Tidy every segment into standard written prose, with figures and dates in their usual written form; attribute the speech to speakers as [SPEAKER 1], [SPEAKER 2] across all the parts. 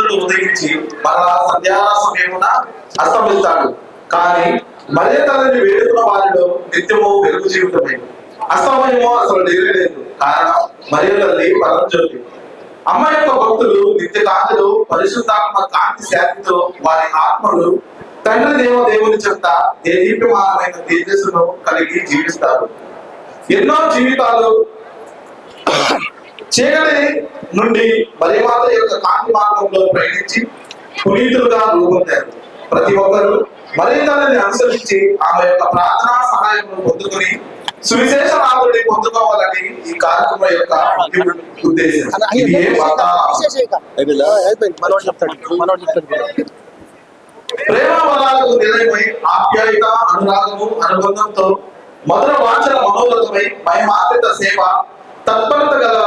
[SPEAKER 1] చంద్రుడు ఉదయించి మరలా సంధ్యా సమయమున అస్తమిస్తాడు. కానీ మరియ తల్లిని వేడుకున్న వారిలో నిత్యము వెలుగు జీవితమే. అస్తమయమో అసలు లేదు. కారణం మరియ తల్లి పరంజ్యోతి. అమ్మ యొక్క భక్తులు నిత్య కాంతిలో పరిశుద్ధాత్మ కాంతి శాంతితో వారి ఆత్మలు తండ్రి దేవుని చెంత దేదీప్యమానమైన తేజస్సును కలిగి జీవిస్తారు. ఎన్నో జీవితాలు చీకటి నుండి మరియమాత యొక్క కాంతి మార్గంలో ప్రయాణించి పునీతులుగా రూపొందారు. ప్రతి ఒక్కరూ మరియ తల్లిని అనుసరించి ఆమె యొక్క ప్రార్థనా సహాయమును పొందుకుని సువిశేష నాథుడిని పొందుకోవాలని ఈ కార్యక్రమం యొక్క ఉద్దేశం. ప్రేమ వరాలకు నిలయమై ఆప్యాయత, అనురాగము, అనుబంధంతో మధుర వాంఛల మనోరథమై మహిమాన్విత సేవ తత్పరత గల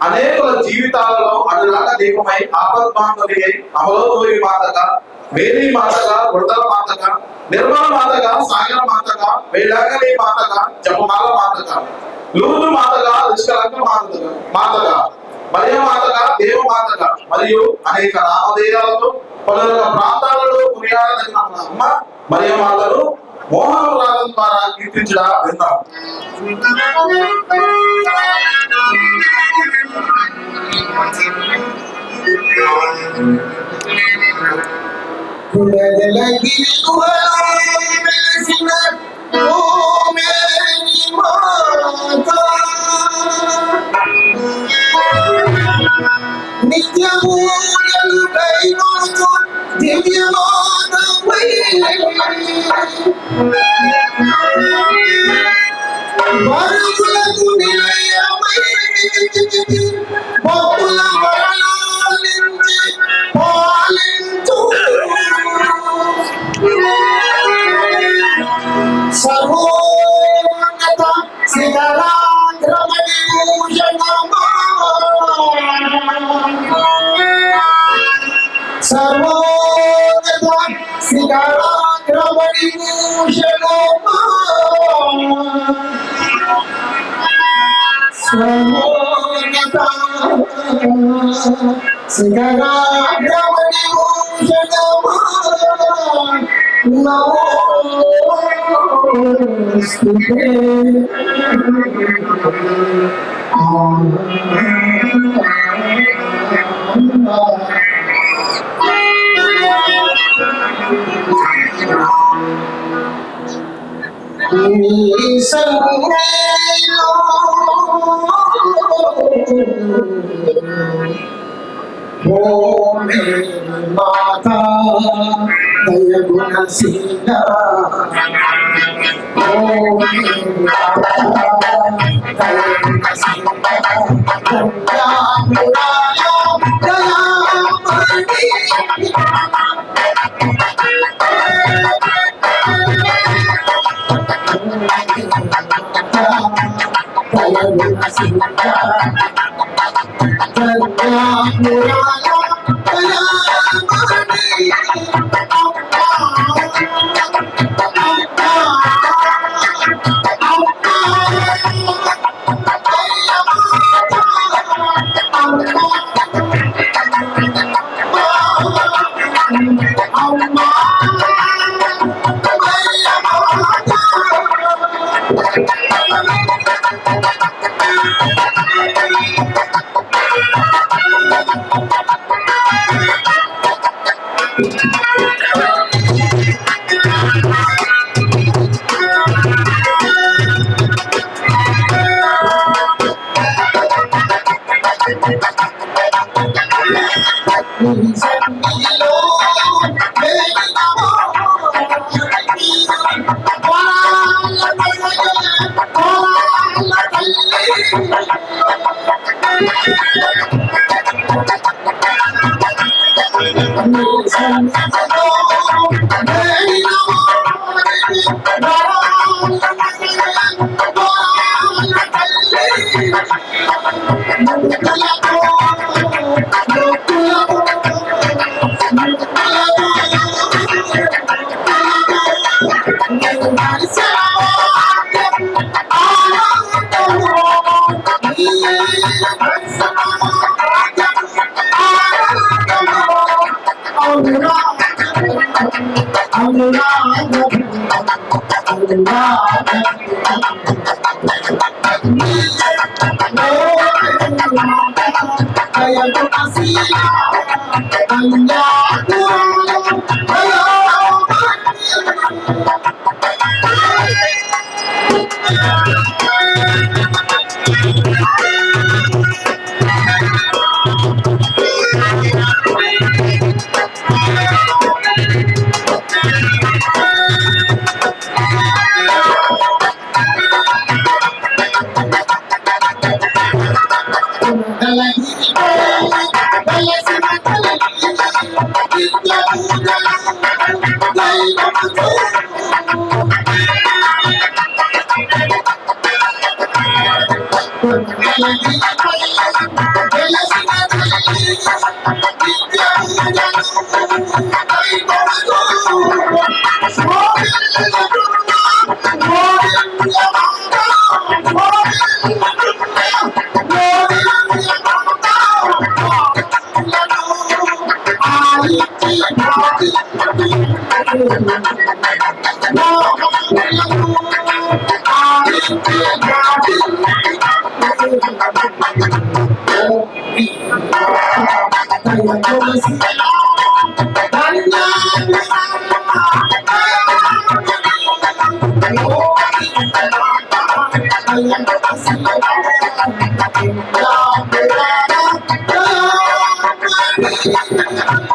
[SPEAKER 1] అనేకుల జీవితాలలో అనురాగ దీపమై ఆపద్బాంధవి అయి అమలోదోయి మాతగా, వేణి మాతగా, వృద్ధల మాతగా, నిర్మల మాతగా, సాగర మాతగా, వేళాంగని మాతగా, జపమాల మాతగా, లూరు మాతగా, నిష్కలంక మాతగా, మరియ మాతగా, దేవ మాతగా మరియు అనేక నామధేయాలతో పలు ప్రాంతాలలో కొనియాడదగిన అమ్మ మరియ మాతను మోహన రాగం ద్వారా కీర్తించడా విందాం.
[SPEAKER 2] వరములకు నిలయమై భక్తుల వరలాలించి పాలించు సర్వోన్నత శిఖరాగ్రమణి భూషణమా, సర్వోన్నత శిఖరాగ్రమణి భూషణమా, సర్వోన్నత శిఖరాగ్రమణి భూషణమా, నమోస్తుతే. నీ సన్నిధిలో ఓ మేరీ మాతా దయగుణశీల, ఓ మేరీ మాతా దయగుణశీల, కన్యామురాయ దయామణి, Thank you.